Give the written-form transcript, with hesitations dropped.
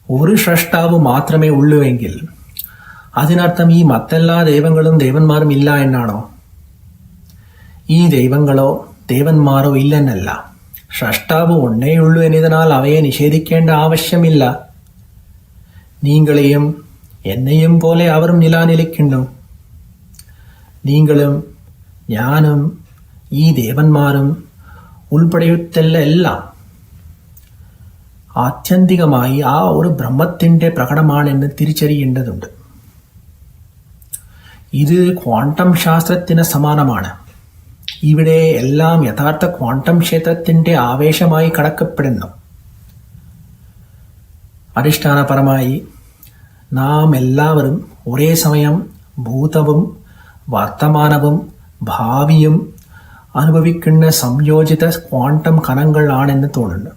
ഒരു സൃഷ്ടാവ് മാത്രമേ ഉള്ളുവെങ്കിൽ അതിനർത്ഥം ഈ മറ്റെല്ലാ ദൈവങ്ങളും ദേവന്മാരും ഇല്ല എന്നാണോ? ഈ ദൈവങ്ങളോ ദേവന്മാരോ ഇല്ലെന്നല്ല, സൃഷ്ടാവ് ഒന്നേയുള്ളൂ എന്നതിനാൽ അവയെ നിഷേധിക്കേണ്ട ആവശ്യമില്ല. നീങ്ങളെയും എന്നെയും പോലെ അവരും നിലനിൽക്കുന്നു. നീങ്ങളും ഞാനും ഈ ദേവന്മാരും ഉൾപ്പെടെയുള്ളതെല്ലാം ആത്യന്തികമായി ആ ഒരു ബ്രഹ്മത്തിൻ്റെ പ്രകടമാണെന്ന് തിരിച്ചറിയേണ്ടതുണ്ട്. ഇത് ക്വാണ്ടം ശാസ്ത്രത്തിന് സമാനമാണ്. ഇവിടെ എല്ലാം യഥാർത്ഥ ക്വാണ്ടം ക്ഷേത്രത്തിൻ്റെ ആവേശമായി കണക്കപ്പെടുന്നു. അടിസ്ഥാനപരമായി നാം എല്ലാവരും ഒരേ സമയം ഭൂതവും വർത്തമാനവും ഭാവിയും അനുഭവിക്കുന്ന സംയോജിത ക്വാണ്ടം കണങ്ങൾ ആണെന്ന് തോന്നുന്നു.